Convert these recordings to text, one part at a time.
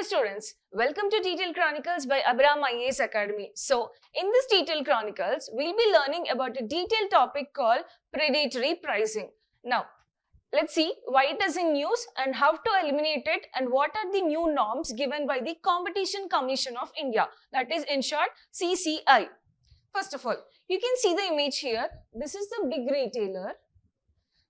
students, welcome to Detail Chronicles by Abram IAS Academy. So, in this Detail Chronicles, we'll be learning about a detailed topic called predatory pricing. Now, let's see why it is in use and how to eliminate it and what are the new norms given by the Competition Commission of India, that is in short CCI. First of all, you can see the image here. This is the big retailer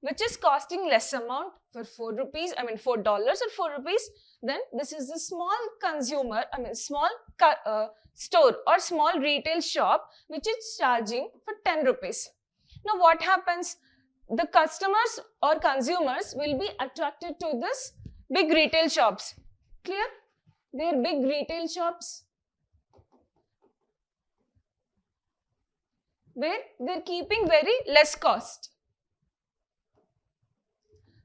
which is costing less amount for $4 or 4 rupees. Then this is the small consumer, small store or small retail shop which is charging for 10 rupees. Now what happens? The customers or consumers will be attracted to this big retail shops. Clear? They are big retail shops where they are keeping very less cost.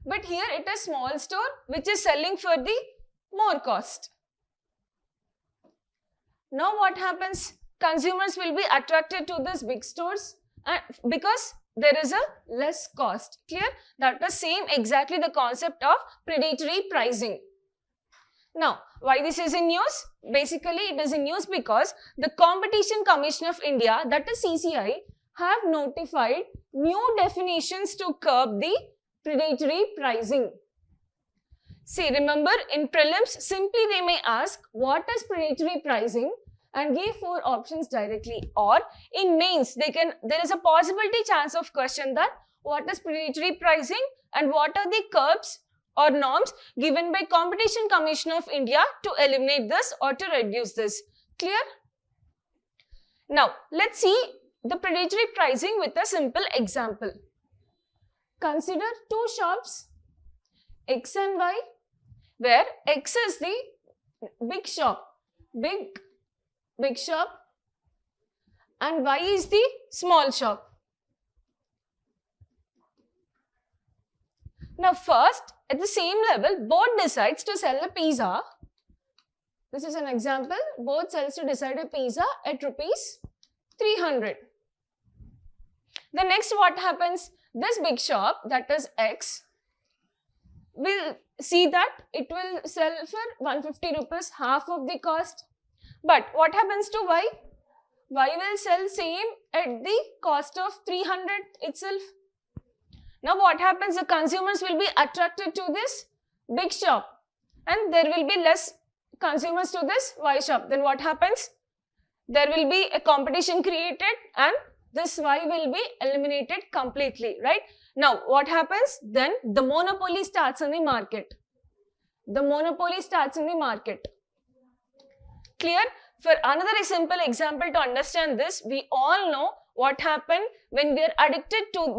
But here it is small store which is selling for the more cost. Now what happens? Consumers will be attracted to these big stores because there is a less cost. Clear? That is same exactly the concept of predatory pricing. Now, why this is in use? Basically, it is in use because the Competition Commission of India, that is CCI, have notified new definitions to curb the predatory pricing. See, remember in prelims, simply they may ask what is predatory pricing and give 4 options directly, or in mains there is a possibility chance of question that what is predatory pricing and what are the curbs or norms given by Competition Commission of India to eliminate this or to reduce this. Clear? Now let's see the predatory pricing with a simple example. Consider 2 shops, X and Y, where X is the big shop, big shop, and Y is the small shop. Now first, at the same level, both decides to sell a pizza. This is an example. Both sells to decide a pizza at rupees 300. The next what happens? This big shop, that is X, will see that it will sell for 150 rupees, half of the cost. But what happens to Y? Y will sell same at the cost of 300 itself. Now what happens? The consumers will be attracted to this big shop and there will be less consumers to this Y shop. Then what happens? There will be a competition created and this Y will be eliminated completely, right? Now, what happens? Then the monopoly starts in the market. The monopoly starts in the market. Clear? For another simple example to understand this, we all know what happened when we are addicted to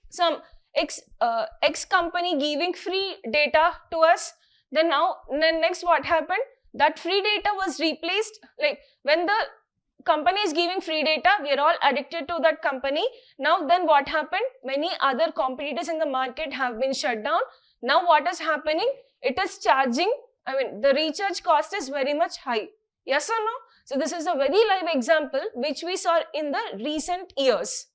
some X company giving free data to us. Then next what happened? That free data was replaced, like when the company is giving free data, we are all addicted to that company. Now then what happened? Many other competitors in the market have been shut down. Now what is happening? It is charging, the recharge cost is very much high. Yes or no? So this is a very live example which we saw in the recent years.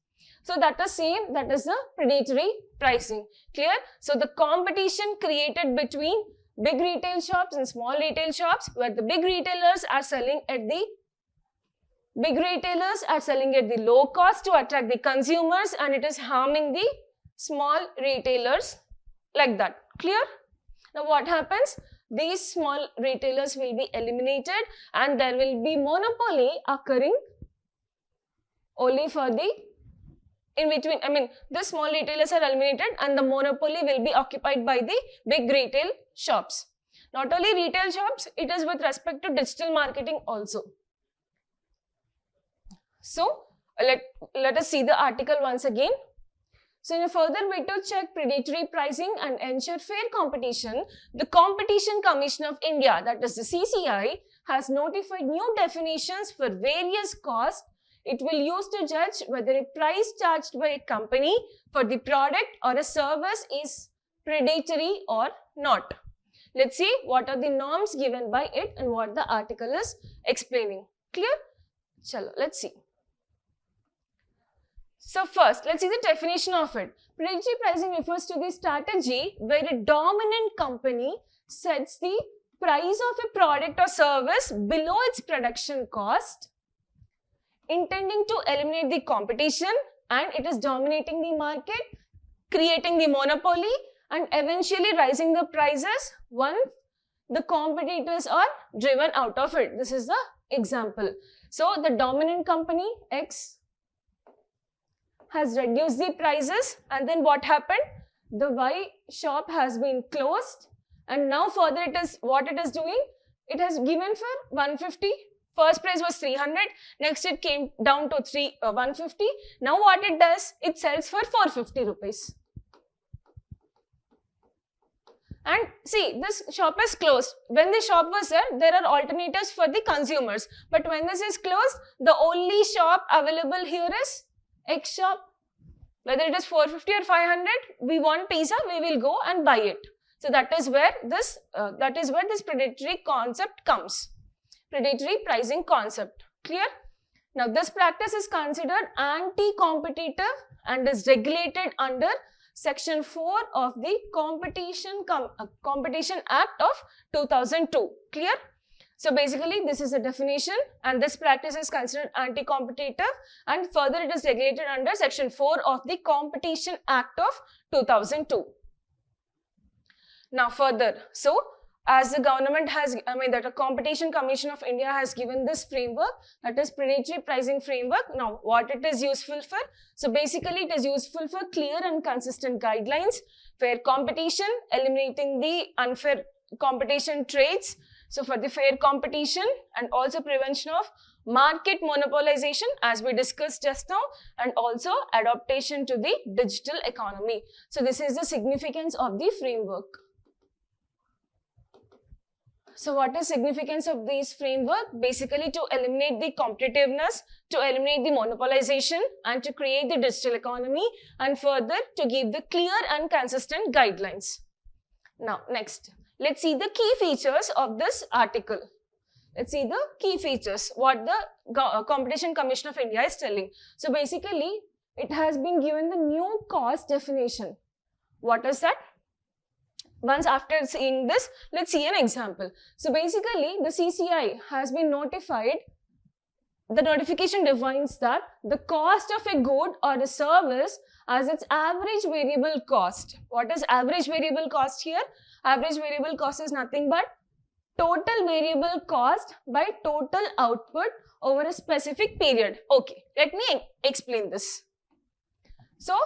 So that is same, that is the predatory pricing. Clear? So the competition created between big retail shops and small retail shops, where the big retailers are selling at the low cost to attract the consumers, and it is harming the small retailers like that. Clear? Now what happens? These small retailers will be eliminated and there will be monopoly occurring only for the the small retailers are eliminated and the monopoly will be occupied by the big retail shops. Not only retail shops, it is with respect to digital marketing also. So, let us see the article once again. So, in a further way to check predatory pricing and ensure fair competition, the Competition Commission of India, that is the CCI, has notified new definitions for various costs it will use to judge whether a price charged by a company for the product or a service is predatory or not. Let's see what are the norms given by it and what the article is explaining. Clear? Chalo, let's see. So first, let's see the definition of it. Predatory pricing refers to the strategy where a dominant company sets the price of a product or service below its production cost, intending to eliminate the competition, and it is dominating the market, creating the monopoly, and eventually raising the prices once the competitors are driven out of it. This is the example. So the dominant company X has reduced the prices, and then what happened? The Y shop has been closed, and now further what it is doing, it has given for 150. First price was 300, next it came down to 150. Now what it does, it sells for 450 rupees. And see, this shop is closed. When the shop was there are alternatives for the consumers. But when this is closed, the only shop available here is X shop. Whether it is 450 or 500, we want pizza, we will go and buy it. So that is where this predatory concept comes. Predatory pricing concept. Clear? Now this practice is considered anti-competitive and is regulated under Section 4 of the Competition Act of 2002. Clear? So basically this is a definition, and this practice is considered anti-competitive, and further it is regulated under Section 4 of the Competition Act of 2002. Now further, so as the government has, the Competition Commission of India has given this framework, that is predatory pricing framework. Now what it is useful for? So basically it is useful for clear and consistent guidelines, fair competition, eliminating the unfair competition trades, so for the fair competition, and also prevention of market monopolization as we discussed just now, and also adaptation to the digital economy. So this is the significance of the framework. So what is significance of this framework? Basically to eliminate the competitiveness, to eliminate the monopolization, and to create the digital economy, and further to give the clear and consistent guidelines. Now next, let's see the key features of this article. Let's see the key features, what the Competition Commission of India is telling. So basically, it has been given the new cost definition. What is that? Once after seeing this, let's see an example. So basically, the CCI has been notified. The notification defines that the cost of a good or a service as its average variable cost. What is average variable cost here? Average variable cost is nothing but total variable cost by total output over a specific period. Okay, let me explain this. So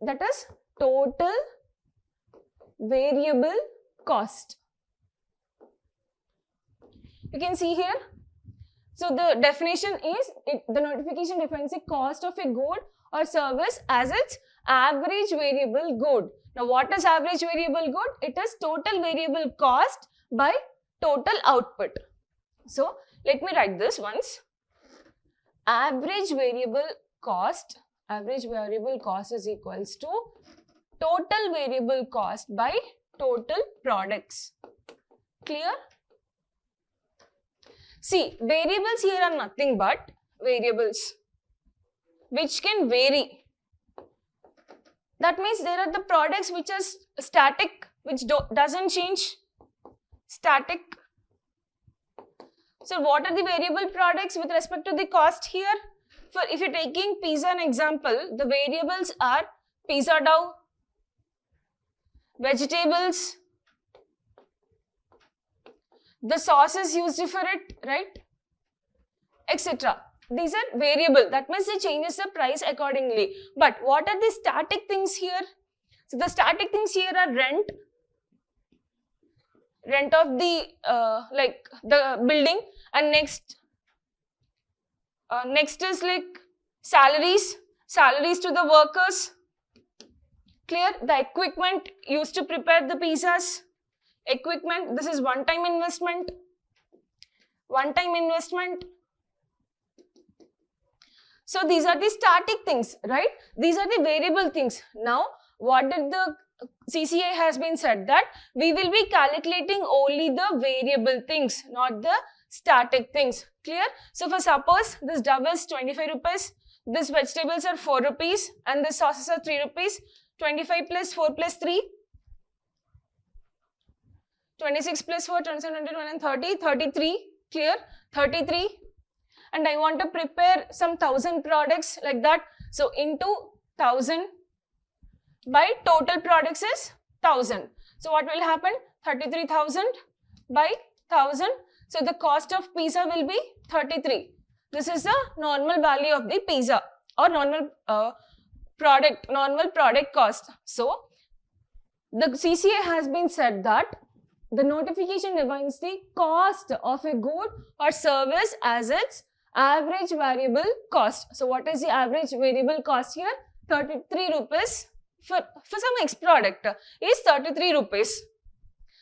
that is total variable cost. You can see here. So the definition is, the notification defines the cost of a good or service as its average variable good. Now what is average variable good? It is total variable cost by total output. So let me write this once. Average variable cost is equals to total variable cost by total products. Clear? See, variables here are nothing but variables which can vary. That means there are the products which are static, which doesn't change. Static. So what are the variable products with respect to the cost here? For if you're taking pizza an example, the variables are pizza dough, vegetables, the sauces used for it, right, etc. These are variable. That means it changes the price accordingly. But what are the static things here? So the static things here are rent of the like the building, and next is like salaries to the workers. Clear? The equipment used to prepare the pizzas. Equipment, this is one-time investment. So these are the static things, right? These are the variable things. Now, what did the CCI has been said that we will be calculating only the variable things, not the static things. Clear? So for suppose this dough is 25 rupees, this vegetables are 4 rupees, and this sauces are 3 rupees. 25 plus 4 plus 3. 26 plus 4, 27, 21 and 30, 33, clear, 33. And I want to prepare some 1000 products like that. So into 1000 by total products is 1000. So what will happen? 33,000 by 1000. So the cost of pizza will be 33. This is the normal value of the pizza or normal product cost. So the CCI has been said that the notification defines the cost of a good or service as its average variable cost. So what is the average variable cost here? 33 rupees for some X product is 33 rupees.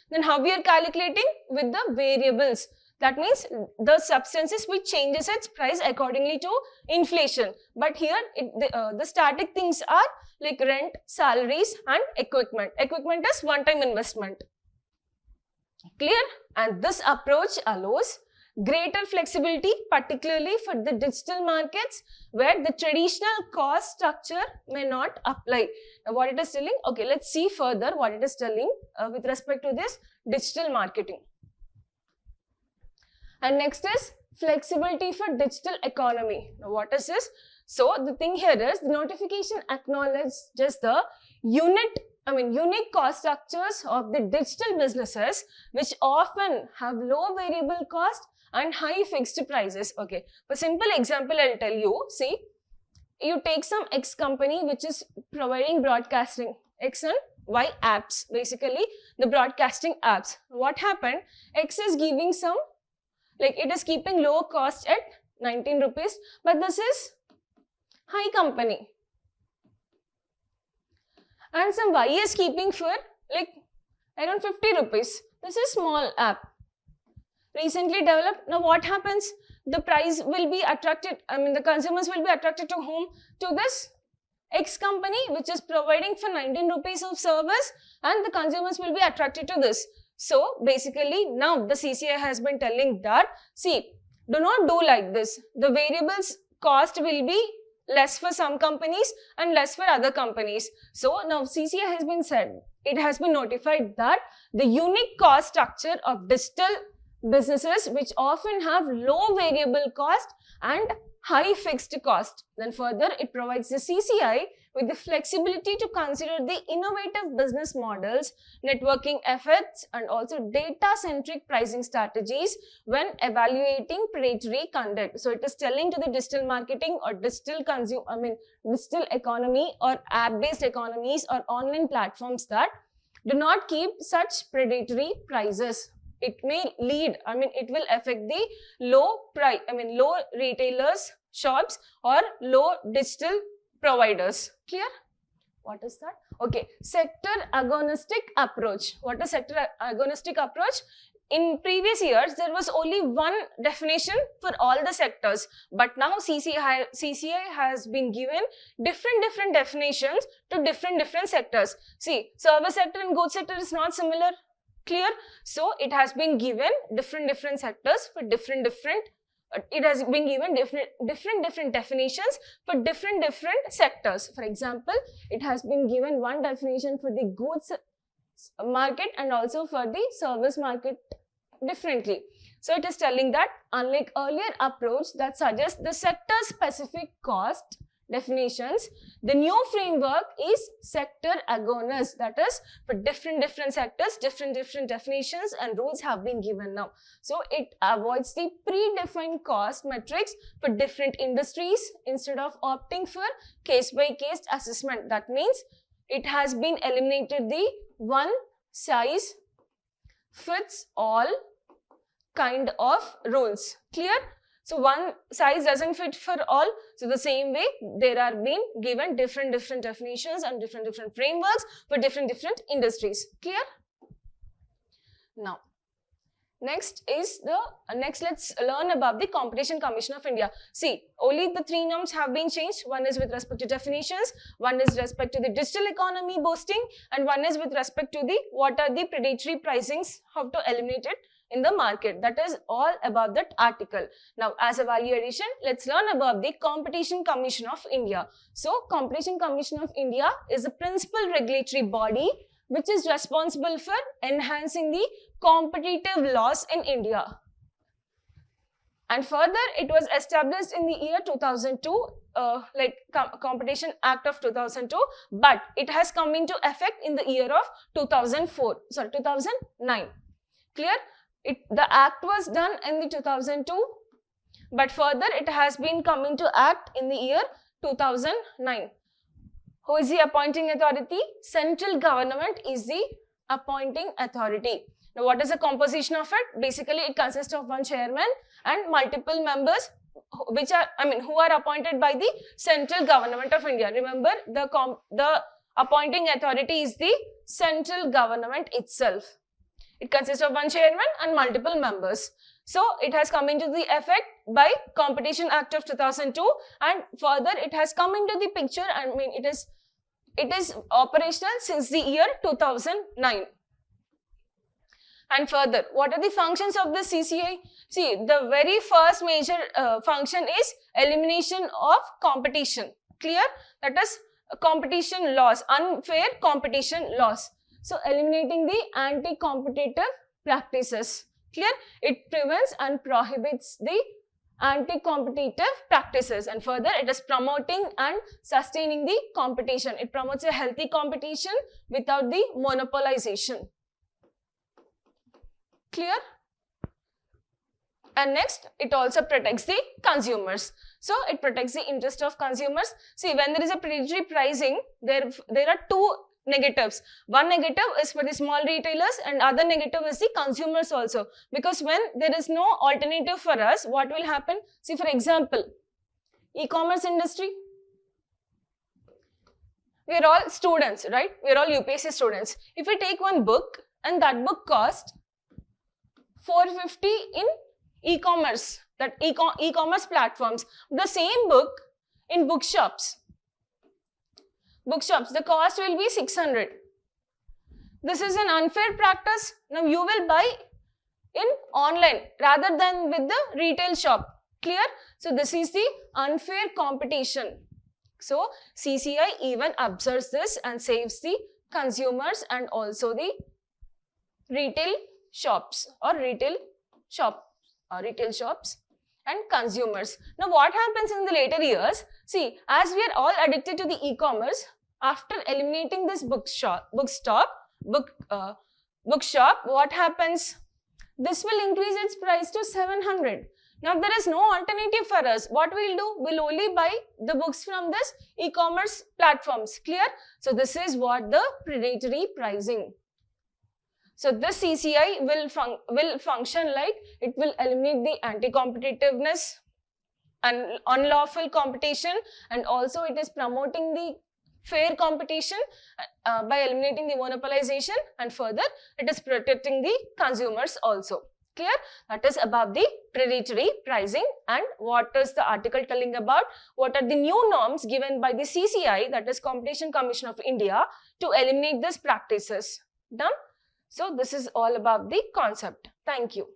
Then how we are calculating? With the variables. That means the substances which changes its price accordingly to inflation. But here the static things are like rent, salaries and equipment. Equipment is one-time investment. Clear? And this approach allows greater flexibility, particularly for the digital markets where the traditional cost structure may not apply. Now, what it is telling? Okay, let's see further what it is telling with respect to this digital marketing. And next is flexibility for digital economy. Now, what is this? So, the thing here is the notification acknowledges just the unique cost structures of the digital businesses which often have low variable cost and high fixed prices. Okay, for simple example, I'll tell you. See, you take some X company which is providing broadcasting, X and Y apps, basically the broadcasting apps. What happened? X is giving some, like it is keeping low cost at 19 rupees, but this is high company. And some Y is keeping for like around 50 rupees. This is small app. Recently developed. Now what happens? The price will be attracted, the consumers will be attracted to whom? To this X company which is providing for 19 rupees of service, and the consumers will be attracted to this. So basically now the CCI has been telling that, see, do not do like this. The variables cost will be less for some companies and less for other companies. So now CCI has been said, it has been notified that the unique cost structure of digital businesses which often have low variable cost and high fixed cost. Then further, it provides the CCI with the flexibility to consider the innovative business models, networking efforts and also data-centric pricing strategies when evaluating predatory conduct. So it is telling to the digital marketing or digital economy or app-based economies or online platforms that do not keep such predatory prices. It may lead, it will affect the low retailers, shops or low digital providers. Clear? What is that? Okay, sector agnostic approach. What is sector agnostic approach? In previous years, there was only one definition for all the sectors, but now CCI has been given different definitions to different sectors. See, service sector and goods sector is not similar. Clear? So it has been given different sectors for different it has been given different definitions for different sectors. For example, it has been given one definition for the goods market and also for the service market differently. So it is telling that unlike earlier approach that suggests the sector specific cost definitions, the new framework is sector agonist. That is, for different sectors, different definitions and rules have been given now. So it avoids the predefined cost metrics for different industries instead of opting for case-by-case assessment. That means it has been eliminated the one size fits all kind of rules. Clear? So one size doesn't fit for all. So the same way, there are being given different definitions and different frameworks for different industries. Clear? Now, next let's learn about the Competition Commission of India. See, only the three norms have been changed. One is with respect to definitions, one is with respect to the digital economy boosting, and one is with respect to the what are the predatory pricings, how to eliminate it in the market. That is all about that article. Now, as a value addition, let's learn about the Competition Commission of India. So, Competition Commission of India is a principal regulatory body which is responsible for enhancing the competitive laws in India. And further, it was established in the year 2002, like Competition Act of 2002, but it has come into effect in the year of 2009. Clear? The act was done in the 2002, but further it has been come into act in the year 2009. Who is the appointing authority? Central government is the appointing authority. Now, what is the composition of it? Basically, it consists of one chairman and multiple members, which are, who are appointed by the central government of India. Remember, the appointing authority is the central government itself. It consists of one chairman and multiple members. So, it has come into the effect by Competition Act of 2002, and further it has come into the picture. It is operational since the year 2009. And further, what are the functions of the CCI? See, the very first major function is elimination of competition. Clear? That is competition laws, unfair competition laws. So, eliminating the anti-competitive practices. Clear? It prevents and prohibits the anti-competitive practices, and further it is promoting and sustaining the competition. It promotes a healthy competition without the monopolization. Clear? And next, it also protects the consumers. So, it protects the interest of consumers. See, when there is a predatory pricing, there are two negatives. One negative is for the small retailers and other negative is the consumers also. Because when there is no alternative for us, what will happen? See, for example, e-commerce industry. We are all students, right? We are all UPSC students. If we take one book and that book cost 450 in e-commerce, that e-commerce platforms, the same book in bookshops, the cost will be 600. This is an unfair practice. Now you will buy in online rather than with the retail shop. Clear? So this is the unfair competition. So CCI even observes this and saves the consumers and also the retail shops and consumers. Now what happens in the later years? See, as we are all addicted to the e-commerce, after eliminating this bookshop, what happens? This will increase its price to 700. Now there is no alternative for us. What we'll do? We'll only buy the books from this e-commerce platforms. Clear? So this is what the predatory pricing. So this CCI will function like it will eliminate the anti-competitiveness and unlawful competition, and also it is promoting the fair competition by eliminating the monopolization, and further it is protecting the consumers also. Clear? That is about the predatory pricing. And what is the article telling about? What are the new norms given by the CCI, that is Competition Commission of India, to eliminate these practices? Done? So this is all about the concept. Thank you.